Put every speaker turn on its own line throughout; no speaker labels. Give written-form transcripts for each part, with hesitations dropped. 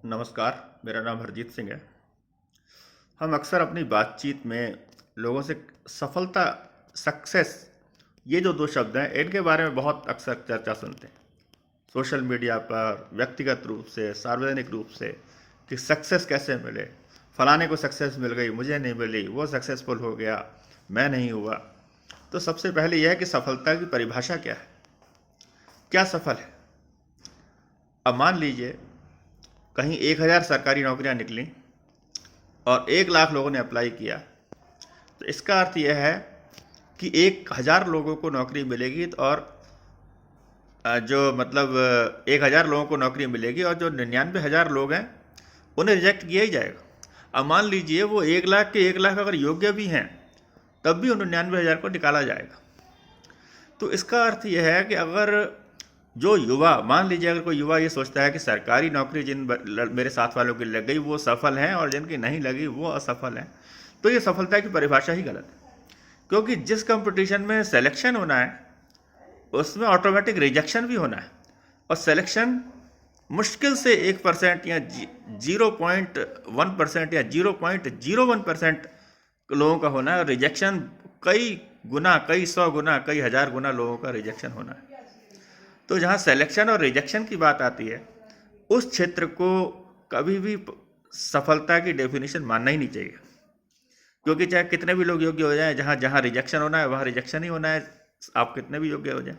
नमस्कार, मेरा नाम हरजीत सिंह है। हम अक्सर अपनी बातचीत में लोगों से सफलता, सक्सेस, ये जो 2 शब्द हैं, इनके बारे में बहुत अक्सर चर्चा सुनते हैं। सोशल मीडिया पर, व्यक्तिगत रूप से, सार्वजनिक रूप से कि सक्सेस कैसे मिले? फलाने को सक्सेस मिल गई, मुझे नहीं मिली, वो सक्सेसफुल हो गया, मैं नहीं हुआ। तो सबसे पहले यह है कि सफलता की परिभाषा क्या है? क्या सफल है? अब मान लीजिए कहीं 1000 सरकारी नौकरियां निकली और 1 लाख लोगों ने अप्लाई किया, तो इसका अर्थ यह है कि 1000 लोगों को नौकरी मिलेगी और जो मतलब 1000 लोगों को नौकरी मिलेगी और जो 99,000 लोग हैं उन्हें रिजेक्ट किया ही जाएगा। अब मान लीजिए वो 1 लाख के 1 लाख अगर योग्य भी हैं, तब भी उन 99,000 को निकाला जाएगा। तो इसका अर्थ यह है कि अगर जो युवा, मान लीजिए अगर कोई युवा ये सोचता है कि सरकारी नौकरी मेरे साथ वालों की लग गई वो सफल हैं और जिनकी नहीं लगी वो असफल हैं, तो ये सफलता की परिभाषा ही गलत है। क्योंकि जिस कंपटीशन में सिलेक्शन होना है उसमें ऑटोमेटिक रिजेक्शन भी होना है, और सिलेक्शन मुश्किल से 1% या 0.1% या 0.01% लोगों का होना है, और रिजेक्शन कई गुना, कई 100 गुना, कई 1000 गुना लोगों का रिजेक्शन होना है। तो जहाँ सिलेक्शन और रिजेक्शन की बात आती है, उस क्षेत्र को कभी भी सफलता की डेफिनेशन मानना ही नहीं चाहिए। क्योंकि चाहे कितने भी लोग योग्य हो जाएं, जहाँ जहाँ रिजेक्शन होना है वहाँ रिजेक्शन ही होना है, आप कितने भी योग्य हो जाएं।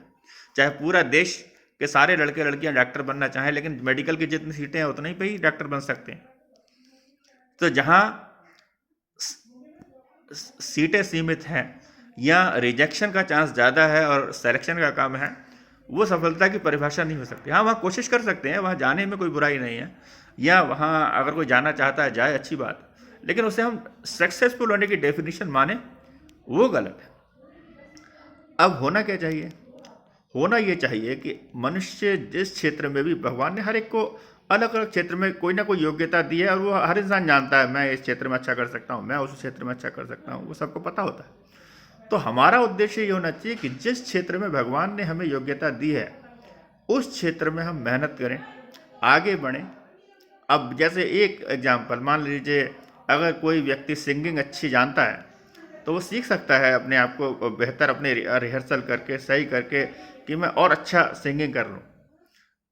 चाहे पूरा देश के सारे लड़के लड़कियां डॉक्टर बनना चाहें, लेकिन मेडिकल की जितनी सीटें हैं उतने ही पे ही डॉक्टर बन सकते हैं। तो जहाँ सीटें सीमित हैं या रिजेक्शन का चांस ज़्यादा है और सिलेक्शन का काम है, वो सफलता की परिभाषा नहीं हो सकती। हाँ, वहाँ कोशिश कर सकते हैं, वहाँ जाने में कोई बुराई नहीं है, या वहाँ अगर कोई जाना चाहता है जाए, अच्छी बात, लेकिन उसे हम सक्सेसफुल होने की डेफिनेशन माने, वो गलत है। अब होना क्या चाहिए? होना ये चाहिए कि मनुष्य जिस क्षेत्र में भी, भगवान ने हर एक को अलग अलग क्षेत्र में कोई ना कोई योग्यता दी है, और वो हर इंसान जानता है मैं इस क्षेत्र में अच्छा कर सकता हूँ, मैं उस क्षेत्र में अच्छा कर सकता हूँ, वो सबको पता होता है। तो हमारा उद्देश्य ये होना चाहिए कि जिस क्षेत्र में भगवान ने हमें योग्यता दी है उस क्षेत्र में हम मेहनत करें, आगे बढ़ें। अब जैसे एक एग्जाम्पल मान लीजिए, अगर कोई व्यक्ति सिंगिंग अच्छी जानता है तो वो सीख सकता है अपने आप को बेहतर, अपने रिहर्सल करके, सही करके, कि मैं और अच्छा सिंगिंग कर लूँ।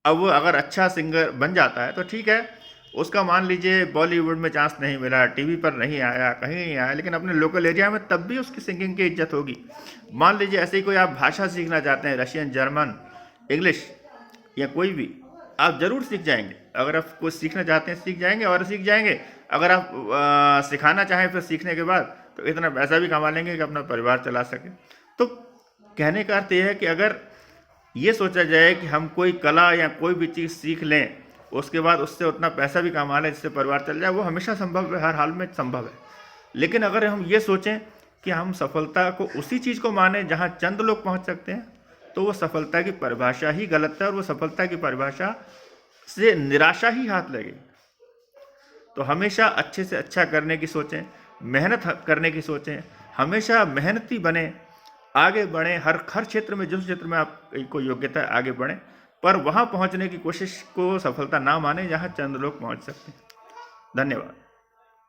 अब वो अगर अच्छा सिंगर बन जाता है तो ठीक है, उसका मान लीजिए बॉलीवुड में चांस नहीं मिला, टीवी पर नहीं आया, कहीं नहीं आया, लेकिन अपने लोकल एरिया में तब भी उसकी सिंगिंग की इज्जत होगी। मान लीजिए ऐसे ही कोई आप भाषा सीखना चाहते हैं, रशियन, जर्मन, इंग्लिश या कोई भी, आप ज़रूर सीख जाएंगे। अगर आप कुछ सीखना चाहते हैं सीख जाएंगे, और सीख जाएंगे। अगर आप सिखाना चाहें फिर सीखने के बाद, तो इतना पैसा भी कमा लेंगे कि अपना परिवार चला सके। तो कहने का अर्थ यह है कि अगर ये सोचा जाए कि हम कोई कला या कोई भी चीज़ सीख लें, उसके बाद उससे उतना पैसा भी कमा लें जिससे परिवार चल जाए, वो हमेशा संभव है, हर हाल में संभव है। लेकिन अगर हम ये सोचें कि हम सफलता को उसी चीज़ को माने जहाँ चंद लोग पहुँच सकते हैं, तो वो सफलता की परिभाषा ही गलत है, और वो सफलता की परिभाषा से निराशा ही हाथ लगेगी। तो हमेशा अच्छे से अच्छा करने की सोचें, मेहनत करने की सोचें, हमेशा मेहनती बने, आगे बढ़ें। हर क्षेत्र में, जिस क्षेत्र में आपको योग्यता है, आगे बढ़ें, पर वहाँ पहुँचने की कोशिश को सफलता ना माने जहाँ चंद लोग पहुँच सकते हैं। धन्यवाद।